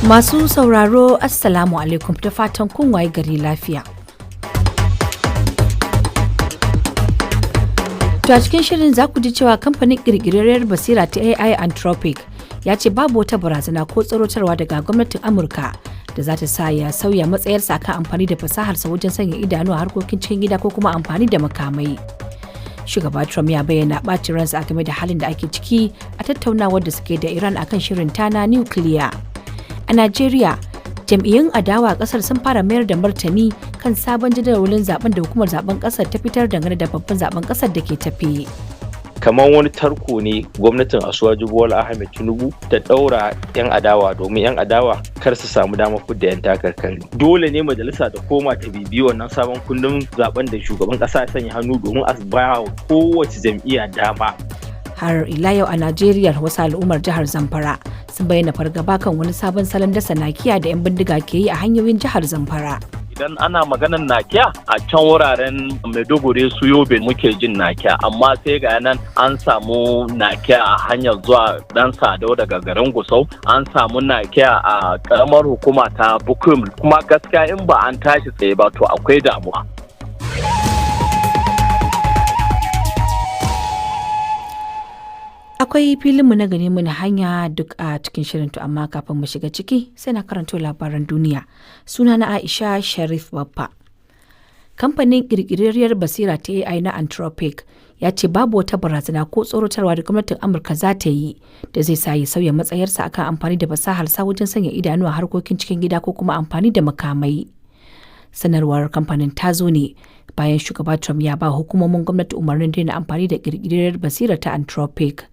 Masu sauraro Assalamu alaikum da fatan kun waye gari lafiya. To a cikin shirin za ku ji cewa kamfanin ƙirƙirarriyar basira ta AI Anthropic ya ce babu wata barazana ko tsarotarwa daga gwamnatin Amurka da za ta sa ya sauya matsayarsa kan amfani da fasaharsa wajen sanya idanu a harkokin cikin gida ko kuma amfani da makamai. Shugaba Trump ya bayyana ɓacin ransa a game da halin da ake ciki a tattaunawar da suke da Iran akan shirin ta na nukiliya. A Najeriya, jam'iyyun adawa a kasar sun fara mayar da martani kan sabon jadawalin zaben da hukumar zaben kasar ta fitar dangane da babban zaben kasar da ke tafe. Kamar wani tarko ne gwamnatin Asuwaju Bola Ahmed Tinubu ta daura 'yan adawa domin 'yan adawa kar su samu damar fidda 'yan takarkari. Dole ne majalisa ta koma ta bibiyi wannan sabon kundin zaben da shugaban kasa ya sanya hannu domin a ba kowace jam'iyya dama. Har ila yau a Najeriya wasu al'ummar jihar Zamfara sun bayyana fargaba kan wani sabon salon dasa nakiya da 'yan bindiga ke yi a hanyoyin jihar Zamfara. Idan ana maganar nakiya a can wuraren Maiduguri su Yobe muke jin nakiya, amma sai ga nan an samu nakiya a hanyar zuwa dan Sadau daga garin Gusau, an samu nakiya a karamar hukuma ta Bukum, kuma gaskiya in ba an tashi tsaye ba to akwai damuwa. Akwai filinmu na gani muna hanya duk a cikin shirin to amma kafin mu shiga ciki sai na karanto labaran duniya. Suna na Aisha Sharif Baffa. Kamfanin ƙirƙirarriyar basira ta AI na Anthropic ya ce babu wata barazana ko tsorotarwa da gwamnatin Amurka za ta yi da zai sa ya sauya matsayarsa akan amfani da fasahar sa wajen sanya idanu a harkokin cikin gida ko kuma amfani da makamai. Sanarwar kamfanin ta zo ne bayan shugaba Trump ya ba hukumomin gwamnati umarnin daina amfani da ƙirƙirarriyar basira ta Anthropic.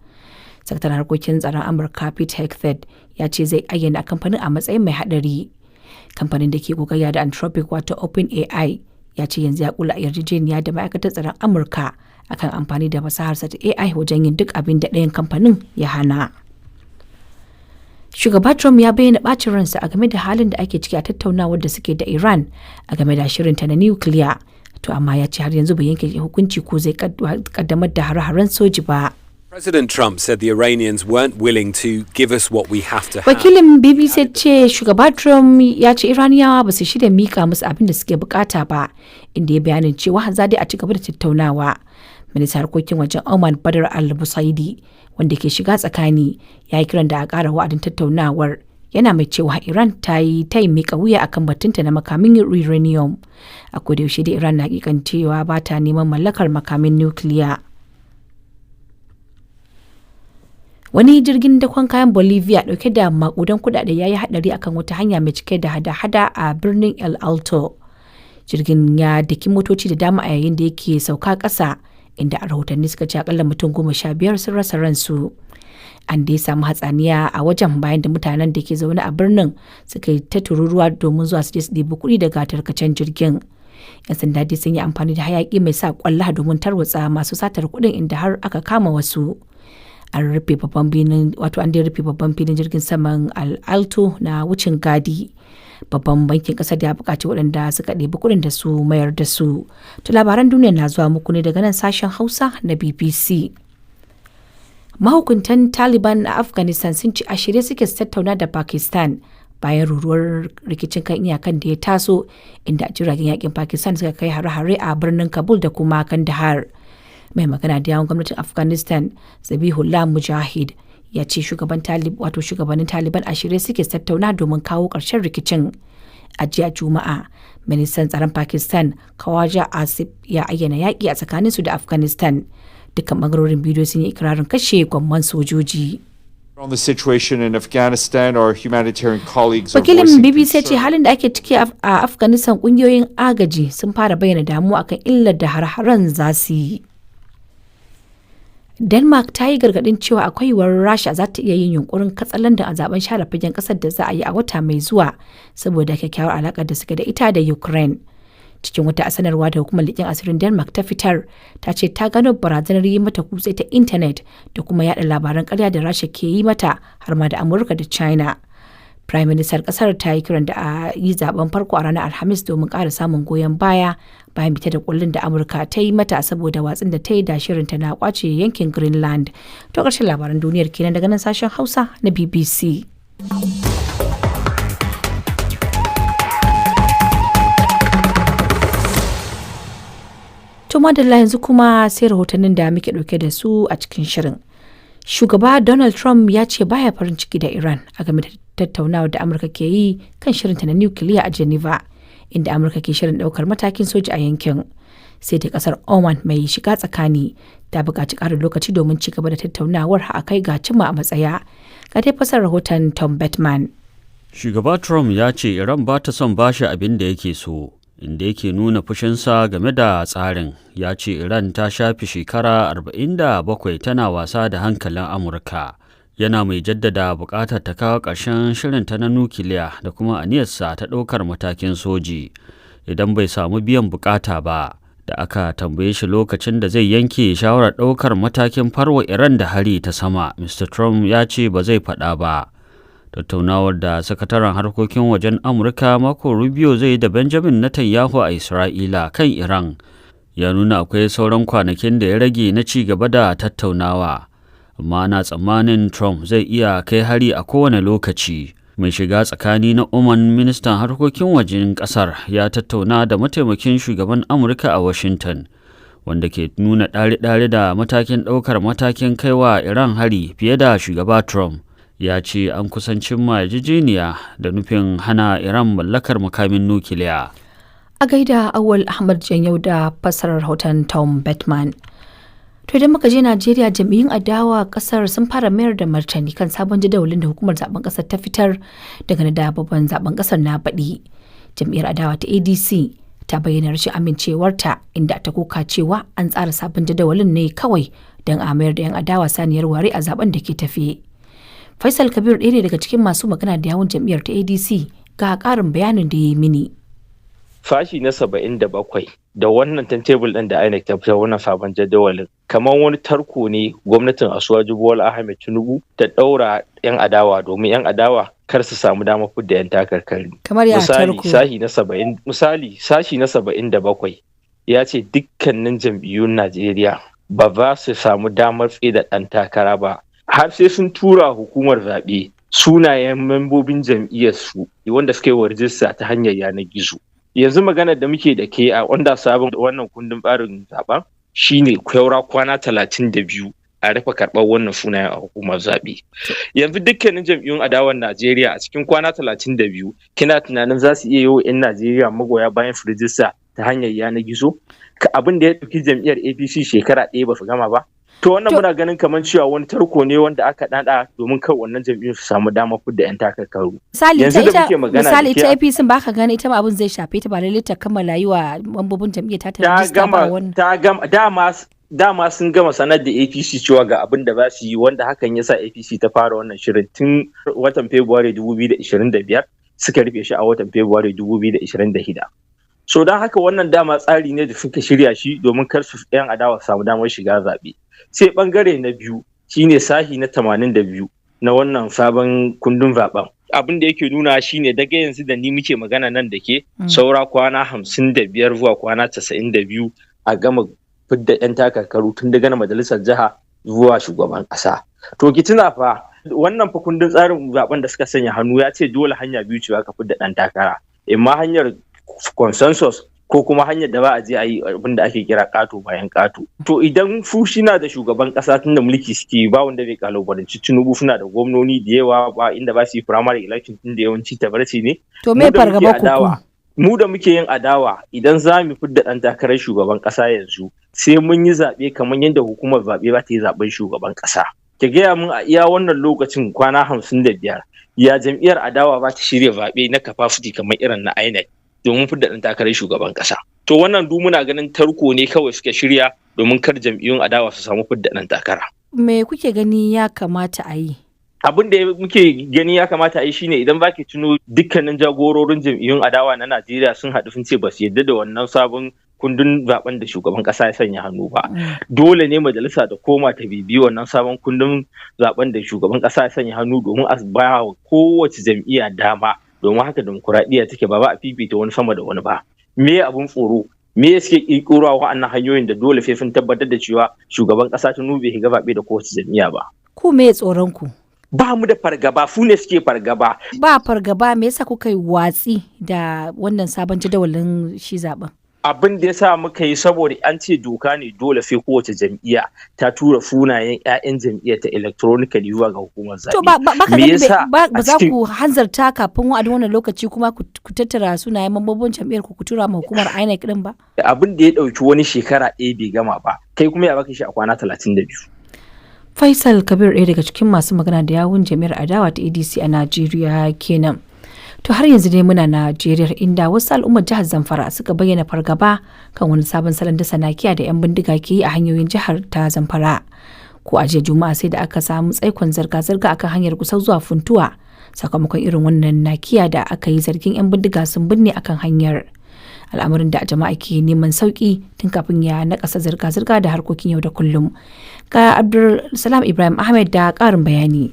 Sakataren harkokin tsaron Amurka Pete Hegseth ya ce zai ayyana kamfanin a matsayin mai hadari. Kamfanin da ke gogayya da Anthropic wato OpenAI ya ce yanzu ya kula yarjejeniya da ma'aikatar tsaron Amurka akan amfani da fasaharsa ta AI wajen yin duk abin da ɗayan kamfanin ya hana. Shugaba Trump ya bayyana ɓacin ransa a game da halin da ake ciki a tattaunawar da suke da Iran a game da shirinta na nukiliya. To amma ya ce har yanzu bai yanke hukunci ko zai kaddamar da hare-haren soji ba. President Trump said the Iranians weren't willing to give us what we have to have. Wakilin BBC ce shugaba Trump ya ce Iraniyawa ba su shirya mika musu abin da suke bukata ba, inda ya bayanin cewa za dai a ci gaba da tattaunawa. Ministan harkokin wajen Oman Badr al-Busaidi wanda ke shiga tsakani ya yi kiran da a ƙara wa'adin tattaunawar, yana mai cewa Iran ta yi mika wuya akan batunta na makamin uranium. A kodayaushe da Iran na hakikan cewa ba ta neman mallakar makamin nukiliya. Wani jirgin dakon kayan Bolivia dauke da makudan kudade ya yi hadari akan wata hanya mai cike da hada-hada a birnin El Alto. Jirgin ya daki motoci da dama a yayin da yake sauka ƙasa, inda a rahotanni suka ce akalla mutum 15 sun rasa ransu. An dai samu hatsaniya a wajen bayan da mutanen da ke zaune a birnin suka yi ta tururuwa domin zuwa su je su ɗebi kuɗi daga tarkacen jirgin. 'Yan sanda dai sun yi amfani da hayaki mai sa kwalla domin tarwatsa masu satar kuɗin, inda har aka kama wasu. An rufe babban filin jirgin saman Alto na wucin gadi. Babban bankin kasar ya buƙaci waɗanda suka ɗebi kuɗin da su mayar da su. To labaran duniya na zuwa muku ne daga nan sashen Hausa na BBC. Mahukuntan Taliban a Afghanistan sun ci a shirye suke su tattauna da Pakistan bayan ruruwar rikicin kan iyakan da ya taso, inda jiragen yakin Pakistan suka kai hare-hare a birnin Kabul da kuma Kandahar. Mai magana da yawon gwamnatin Afghanistan Zabihullah Mujahid ya ce shugabannin Taliban a shirye suke tattauna domin kawo ƙarshen rikicin. A jiya Juma'a, ministan tsaron Pakistan Khawaja Asif ya ayyana yaƙi a tsakaninsu da Afghanistan. Dukkan bangarorin bidiyo sun yi ikirarin kashe gwamman sojoji. On the situation in Afghanistan, our humanitarian colleagues are Wakilin voicing BBC ce concern. halin da ake ciki a Afghanistan, kungiyoyin agaji sun fara bayyana damuwa akan illar da har-haren za su yi. Denmark ta yi gargadin cewa akwai yiwuwar Rasha za ta iya yin yunkurin katsalandan a zaben share fagen kasar da za a yi a wata mai zuwa saboda kyakkyawar alakar da suke da ita da Ukraine. Cikin wata sanarwa da hukumar leƙen asirin Denmark ta fitar, ta ce ta gano barazanar yi mata kutse ta intanet da kuma yada labaran ƙarya da Rasha ke yi mata har ma da Amurka da China. Prime Minister kasar ta yi kiran da a yi zaben farko a ranar Alhamis domin ƙara samun goyon baya bayan bita da kullun da Amurka ta yi mata saboda watsin da ta yi da shirinta na kwace yankin Greenland. To ƙarshen labaran duniyar kenan daga nan sashen Hausa na BBC. To madalla yanzu kuma sai rahotannin da muke ɗauke da su a cikin shirin. Shugaba Donald Trump ya ce baya farin ciki da Iran a game da tattaunawar da Amurka ke yi kan shirinta na nukiliya a Geneva, inda Amurka ke shirin ɗaukar matakin soja a yankin. Sai da kasar Oman mai shiga tsakani ta buƙaci ƙarin lokaci domin ci gaba da tattaunawar a kai ga cimma a matsaya. Ga dai fasar rahoton Tom Bettman. Shugaba Trump ya ce Iran ba ta son bashi abin da yake so, inda yake nuna fushinsa game da tsarin. Ya ce Iran ta shafi shekara 47 tana wasa da hankalin Amurka. Yana mai jaddada buƙatar ta kawo ƙarshen shirinta na nukiliya da kuma aniyarsa ta ɗaukar matakin soji idan bai samu biyan buƙata ba. Da aka tambaye shi lokacin da zai yanke shawarar ɗaukar matakin farwa Iran da hari ta sama, Mr. Trump ya ce ba zai faɗa ba. Tattaunawar da sakataren harkokin wajen Amurka Marco Rubio zai da Benjamin Netanyahu a Isra'ila kan Iran ya nuna akwai sauran kwanakin da ya rage na ci gaba da tattaunawa, amma ana tsammanin Trump zai iya kai hari a kowane lokaci. Mai shiga tsakani na Oman, ministan harkokin wajen kasar, ya tattauna da mataimakin shugaban Amurka a Washington, wanda ke nuna ɗare-ɗare da matakin ɗaukar matakin kaiwa Iran hari fiye da shugaba Trump. Ya ce an kusan cimma yarjejeniya da nufin hana Iran mallakar makamin nukiliya. A gaida Awal Ahmad Janyau da fassarar rahoton Tom Bettman. To idan muka je Najeriya, jam'iyyun adawa kasar sun fara mayar da martani kan sabon jadawalin da hukumar zaben kasar ta fitar dangane da babban zaben kasar na baɗi. Jam'iyyar adawa ta ADC ta bayyana rashin amincewarta, inda ta koka cewa an tsara sabon jadawalin ne kawai don a mayar da 'yan adawa saniyar ware a zaben da ke tafe. Faisal Kabir ɗaya ne daga cikin masu magana da yawun jam'iyyar ta ADC ga ƙarin bayanin da ya yi mini. Fashi na 77 da wannan timetable ɗin da INEC ta fitar wannan sabon jadawalin kamar wani tarko ne gwamnatin Asuwaju Bola Ahmed Tinubu ta ɗaura 'yan adawa domin 'yan adawa kar su samu damar fidda 'yan takarkari. Kamar ya tarko. Misali sashi na 77 ya ce dukkanin jam'iyyun Najeriya ba za su samu damar tsaida ɗan takara ba har sai sun tura hukumar zaɓe sunayen membobin jam'iyyarsu wanda suka yi wa rijista ta hanyar yanar gizo. Yanzu maganar da muke da ke a wanda sabon wannan kundin tsarin zaben shine kyaura kwana 32 a rufe karɓar wannan sunayen a hukumar zaɓe. Yanzu dukkanin jam'iyyun adawar Najeriya a cikin kwana 32 kina tunanin za su iya yi wa 'yan Najeriya magoya bayan su rijista ta hanyar yanar gizo? Abin da ya ɗauki jam'iyyar APC shekara ɗaya ba su gama ba. To wannan muna ganin kamar cewa wani tarko ne wanda aka ɗaɗa domin kar wannan jam'iyyar su samu damar fidda 'yan takarkaru. Misali ita APC ba ka gani ita ma abin zai shafe ta ba lallai ta kammala yi wa mambobin jam'iyyar ta rajista ba wannan. Dama sun gama sanar da APC cewa ga abin da za su yi, wanda hakan yasa APC ta fara wannan shirin tun watan Fabrairu 2025 suka rufe shi a watan Fabrairu 2026. So don haka wannan dama tsari ne da suka shirya shi domin kar su 'yan adawa samu damar shiga zaɓe. Sai bangare na biyu shine sahi na 82 na wannan sabon kundin zaben. Abin da yake nuna shine daga yanzu da ni muke magana nan da ke saura kwana 55 zuwa kwana 92 a gama fidda 'yan takarkaru tun daga na majalisar jiha zuwa shugaban ƙasa. To ki tuna fa wannan fa kundin tsarin zaben da suka sanya hannu ya ce dole hanya biyu ce ka fidda ɗan takara. Imma hanyar consensus ko kuma hanyar da ba a je a yi abin da ake kira ƙato bayan ƙato. To idan fushina da shugaban ƙasa tun da mulki suke ba wanda bai kalubalanci Tinubu, suna da gwamnoni da yawa ba inda ba su yi primary election tun da yawanci tabarci ne. To me fargaba ku? Mu da muke yin adawa idan za mu fidda ɗan takarar shugaban ƙasa yanzu sai mun yi zaɓe kamar yadda hukumar zaɓe ba ta yi zaɓen shugaban ƙasa. Ki gaya mun a iya wannan lokacin kwana 55 ya jam'iyyar adawa ba ta shirya zaɓe na capacity kamar irin na INEC domin fidda ɗan takarar shugaban ƙasa. To wannan duk muna ganin tarko ne kawai suka shirya domin kar jam'iyyun adawa su samu fidda ɗan takara. Me kuke gani ya kamata a yi? Abin da muke gani ya kamata a yi shine idan baki tuno dukkanin jagororin jam'iyyun adawa na Najeriya sun haɗu sun ce ba su yarda da wannan sabon kundin zaben da shugaban ƙasa ya sanya hannu ba. Dole ne majalisa da koma ta bibiyi wannan sabon kundin zaben da shugaban ƙasa ya sanya hannu domin a ba wa kowace jam'iyya dama. Domin haka demokuraɗiyya take ba a fifita wani sama da wani ba. Me abun tsoro? Me ya suke ƙirƙirowa wa'annan hanyoyin da dole sai sun tabbatar da cewa shugaban ƙasa Tinubu bai shiga zaɓe da kowace jam'iyya ba. Ku me tsoron ku? Ba mu da fargaba, su ne suke fargaba. Ba fargaba, me yasa kuka yi watsi da wannan sabon jadawalin shi zaben? Abin da ya sa muka yi saboda an ce doka ne dole sai kowace jam'iyya ta tura sunayen 'ya'yan jam'iyyar ta electronically zuwa ga hukumar zaɓe. To ba za ku hanzarta kafin wa'adin wannan lokaci kuma ku tattara sunayen mambobin jam'iyyar ku tura ma hukumar INEC din ba? Abin da ya ɗauki wani shekara ɗaya bai gama ba, kai kuma ya baka shi a kwana 32. Faisal Kabir ɗaya daga cikin masu magana da yawun jam'iyyar adawa ta ADC a Najeriya kenan. To har yanzu dai muna Najeriya inda wasu al'ummar jihar Zamfara suka bayyana fargaba kan wani sabon salon dasa nakiya da 'yan bindiga ke yi a hanyoyin jihar ta Zamfara. Ko a jiya Juma'a sai da aka samu tsaikon zirga-zirga akan hanyar Gusau zuwa Funtuwa sakamakon irin wannan nakiya da aka yi zargin 'yan bindiga sun binne akan hanyar. Al'amarin da jama'a ke neman sauki tun kafin ya nakasa zirga-zirga da harkokin yau da kullum. Ga Abdulsalam Ibrahim Ahmed da ƙarin bayani.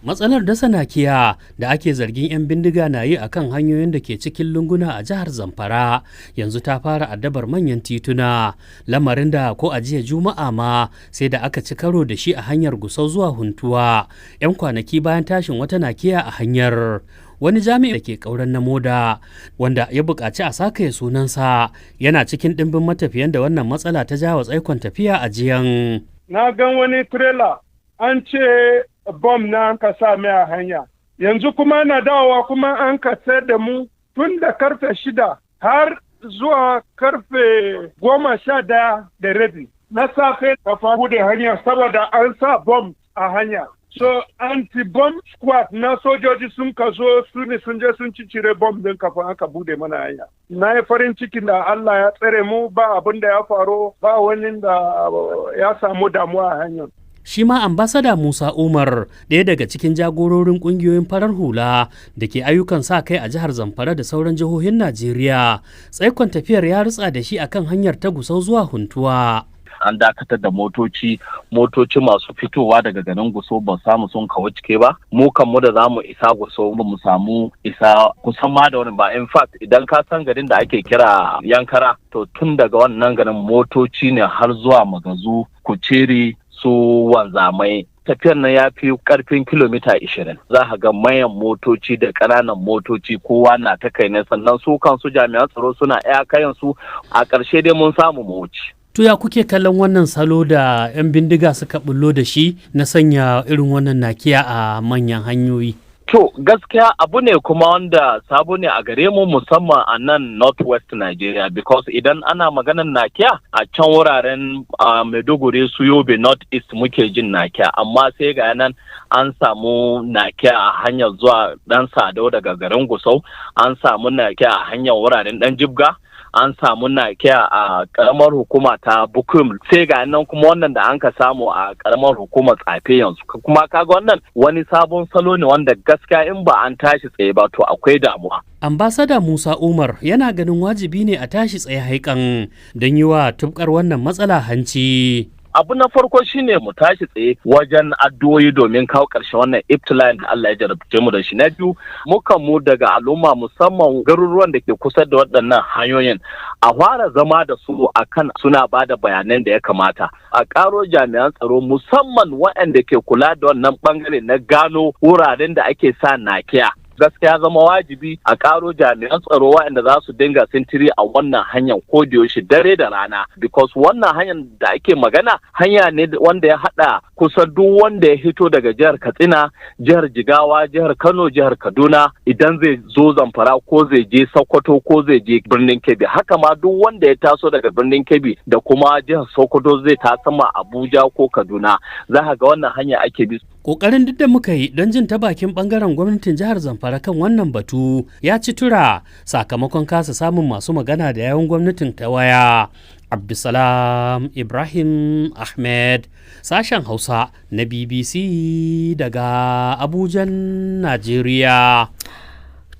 Matsalar dasa nakiya da ake zargin 'yan bindiga na yi a kan hanyoyin da ke cikin lunguna a jihar Zamfara yanzu ta fara addabar manyan tituna, lamarin da ko a jiya Juma'a ma sai da aka ci karo da shi a hanyar Gusau zuwa Huntuwa 'yan kwanaki bayan tashin wata nakiya a hanyar. Wani jami'i da ke ƙauren na moda wanda ya buƙaci a sakaye sunansa yana cikin ɗimbin matafiyan da wannan matsala ta jawo tsaikon tafiya a jiyan. Na gan wani trailer an ce bom na an ka sa mai a hanya. Yanzu kuma na dawowa kuma an ka sayar da mu tun da karfe 6 har zuwa karfe 11:30 na safe kafa bude hanya saboda an sa bom a hanya. So anti-bomb squad na sojoji sun ka zo su ne sun je sun cicire bom din kafin aka bude mana hanya. Na yi farin cikin da Allah ya tsare mu ba abin da ya faru ba wani da ya samu damuwa a hanyar. Shi ma ambasada Musa Umar ɗaya daga cikin jagororin ƙungiyoyin farar hula da ke ayyukan sa kai a jihar Zamfara da sauran jihohin Najeriya. Tsaikon tafiyar ya rutsa da shi akan hanyar ta Gusau zuwa Huntuwa. An dakatar da motoci masu fitowa daga garin Gusau ba samu sun kawo cike ba. Mu kanmu da za mu isa Gusau ba mu samu isa kusan ma da wani ba. In fact idan ka san garin da ake kira Yankara to tun daga wannan garin motoci ne har zuwa Magazu, Kuceri, su wanzamai. Tafiyar nan ya fi karfin kilomita 20. Za ka ga mayan motoci da ƙananan motoci kowa na ta kai ne sannan su kansu jami'an tsaro suna kayan su a ƙarshe dai mun samu mu wuce. To ya kuke kallon wannan salo da 'yan bindiga suka bullo da shi na sanya irin wannan nakiya a manyan hanyoyi? To gaskiya abu ne kuma wanda sabo ne a gare mu musamman a nan Northwest Nigeria because idan ana maganar nakiya a can wuraren Maiduguri su Yobe North East muke jin nakiya amma sai ga nan an samu nakiya a hanyar zuwa Dan Sadau daga garin Gusau, an samu nakiya a hanyar wuraren Dan Jibga, an samu nakiya a karamar hukuma ta Bukum sai ga nan kuma wannan da an ka samu a karamar hukumar Tsafe yanzu kuma kaga wannan wani sabon salo ne wanda gaskiya in ba an tashi tsaye ba to akwai damuwa. Ambasada Musa Umar yana ganin wajibi ne a tashi tsaye haikan don yi wa tubkar wannan matsala hanci. Abu na farko shine mu tashi tsaye wajen addu'o'i domin kawo ƙarshen wannan ibtila'in da Allah ya jarabce mu da shi. Na biyu mukan mu daga al'umma musamman garuruwan da ke kusa da waɗannan hanyoyin a fara zama da su akan suna ba da bayanan da ya kamata. A ƙaro jami'an tsaro musamman waɗanda ke kula da wannan ɓangare na gano wuraren da ake sa nakiya. Gaskiya zama wajibi a ƙaro jami'an tsaro waɗanda za su dinga sintiri a wannan hanyar ko da yaushe dare da rana because wannan hanyar da ake magana hanya ne wanda ya haɗa kusan duk wanda ya hito daga jihar Katsina, jihar Jigawa, jihar Kano, jihar Kaduna idan zai zo Zamfara ko zai je Sokoto ko zai je birnin Kebbi haka ma duk wanda ya taso daga birnin Kebbi da kuma jihar Sokoto zai tasama Abuja ko Kaduna za ka ga wannan hanya ake bi. Ƙoƙarin duk da muka yi don jin ta bakin ɓangaren gwamnatin jihar Zamfara kan wannan batu ya ci tura sakamakon kasa samun masu magana da yawun gwamnatin ta waya. Abdulsalam Ibrahim Ahmed, sashen Hausa na BBC daga Abujan, Najeriya.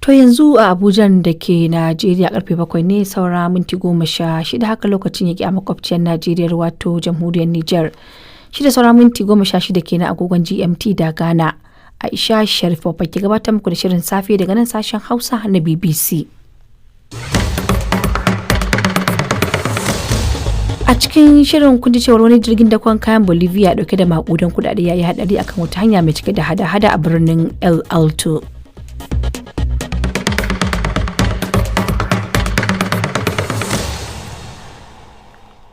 To yanzu a Abujan da ke Najeriya karfe 7 ne saura minti 16 haka lokacin yake a makwabciyar Najeriya wato jamhuriyar Nijar. Shi da sauran minti 16 kenan agogon GMT da Ghana. Aisha Sharif babba ke gabatar muku da shirin safe daga nan sashen Hausa na BBC. A cikin shirin kun ji cewar wani jirgin dakon kayan Bolivia dauke da makudan kudade ya yi hadari akan wata hanya mai cike da hada-hada a birnin El Alto.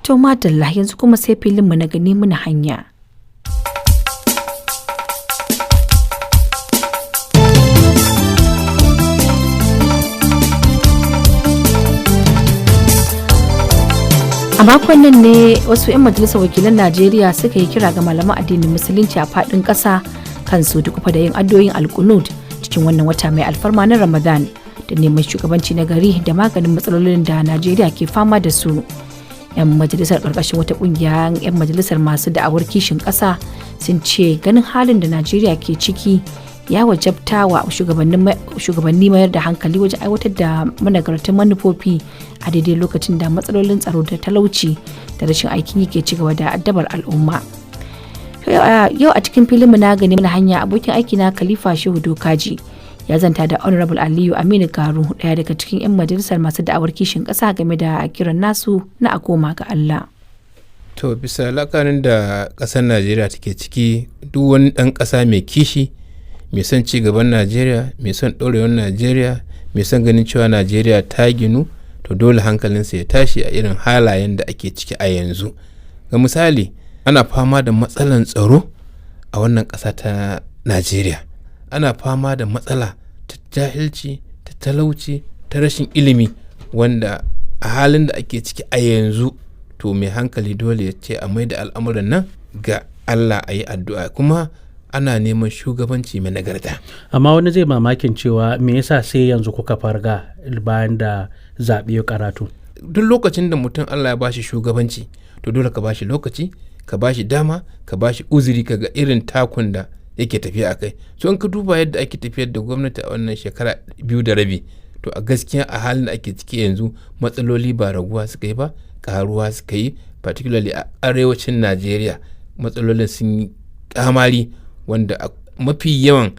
To madalla yanzu kuma sai filinmu na gani muna hanya. A makon nan ne wasu 'yan majalisar wakilan Najeriya suka yi kira ga malaman addinin musulunci a faɗin ƙasa kan su dukufa da yin addu'o'in alkunud cikin wannan wata mai alfarma na Ramadan da neman shugabanci na gari da maganin matsalolin da Najeriya ke fama da su. 'Yan majalisar ƙarƙashin wata ƙungiya 'yan majalisar masu da'awar kishin ƙasa sun ce ganin halin da Najeriya ke ciki ya wajabta wa shugabanni mayar da hankali wajen aiwatar da managartan manufofi a daidai lokacin da matsalolin tsaro da talauci da rashin aikin yi ke cigaba da addabar al'umma. Yau a cikin filin na gani mana hanya abokin aiki na Khalifa Shehu Dokaji ya zanta da Honorable Aliyu Aminu Garu, ɗaya daga cikin 'yan majalisar masu da'awar kishin ƙasa game da kiran nasu na a koma ga Allah. To bisa lakarin da ƙasar Najeriya take ciki, duk wani ɗan ƙasa mai kishi, mai son ci gaban Najeriya, mai son ɗorewar Najeriya, mai son ganin cewa Najeriya ta ginu, to dole hankalinsa ya tashi a irin halayen da ake ciki a yanzu. Ga misali, ana fama da matsalan tsaro a wannan ƙasa ta Najeriya. Ana fama da matsala ta jahilci, ta talauci, ta rashin ilimi, wanda a halin da ake ciki a yanzu, to mai hankali dole ya ce a mai da al'amuran nan ga Allah a yi addu'a, kuma ana neman shugabanci mai nagarta. Amma wani zai mamakin cewa me yasa sai yanzu kuka farga bayan da zaɓe ya karatu. Duk lokacin da mutum Allah ya bashi shugabanci, to dole ka bashi lokaci, ka bashi dama, ka bashi uzuri, ka ga irin takun da yake tafiya a kai. So in ka duba yadda ake tafiyar da gwamnati a wannan shekara 2.5, to a gaskiya a halin da ake ciki yanzu matsaloli ba raguwa suka yi ba, karuwa suka yi, particularly a arewacin Najeriya matsalolin sun yi kamari, wanda a mafi yawan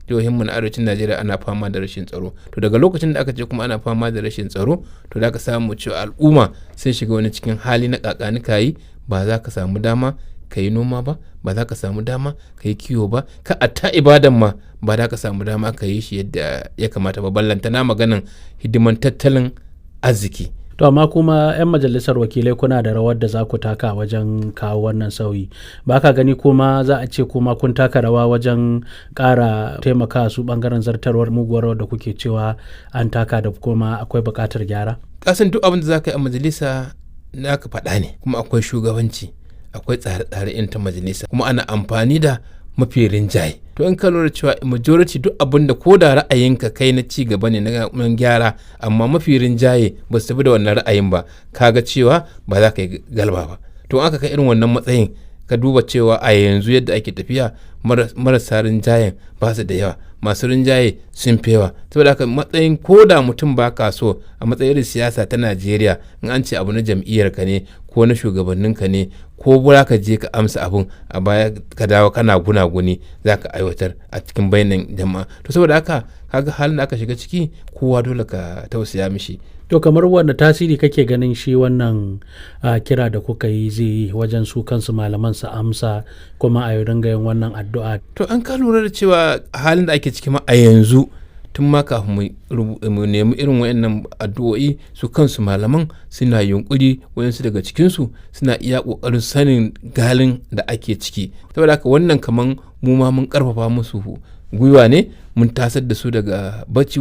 jihohinmu na arewacin Najeriya ana fama da rashin tsaro. To daga lokacin da aka ce kuma ana fama da rashin tsaro, to da ka samu cewa al'umma sun shiga wani cikin hali na kakanikayi, ba za ka samu dama ka yi noma ba, ba za ka samu dama ka yi kiwo ba, ka a ta ibadan ma ba za ka samu dama ka yi shi yadda ya kamata ba, ballantana maganan hidiman tattalin arziki. To amma kuma 'yan majalisar wakilai kuna da rawar da za ku taka wajen kawo wannan sauyi. Ba ka gani kuma za a ce kuma kun taka rawa wajen ƙara taimaka su ɓangaren zartarwar muguwar rawar da kuke cewa an taka da kuma akwai buƙatar gyara? Kasan duk abin da za ka yi a majalisa na ka faɗa ne, kuma akwai shugabanci, akwai tsare-tsare in ta majalisa, kuma ana amfani da mafi rinjaye. To in ka lura cewa majority duk abin da ko da ra'ayinka kai na ci gaba ne na gyara, amma mafi rinjaye ba su tafi da wannan ra'ayin ba, kaga cewa ba za ka yi galba ba. To aka kai irin wannan matsayin, ka duba cewa a yanzu yadda ake tafiya marasa rinjayen ba su da yawa, masu rinjaye sun fi yawa. Saboda haka matsayin ko da mutum ba ka so a matsayin siyasa ta Najeriya, in an ce abu na jam'iyyarka ne ko na shugabanninka ne, ko bura ka je ka amsa abun a baya ka dawo kana gunaguni, za ka aiwatar a cikin bainan jama'a. To saboda haka kaga halin da aka shiga ciki, kowa dole ka tausaya mishi. To kamar wanda tasiri kake ganin shi wannan kira da kuka yi zai yi wajen su kansu malaman su amsa kuma a ringa yin wannan addu'a? To an ka lura da cewa halin da ake ciki ma a yanzu, tun ma kafin mu nemi irin wayannan addu'o'i, su kansu malaman suna yunkuri, wayansu daga cikinsu suna iya kokarin sanin galin da ake ciki. Saboda haka wannan kaman mu ma mun karfafa musu gwiwa ne, mun tasar da su daga bacci.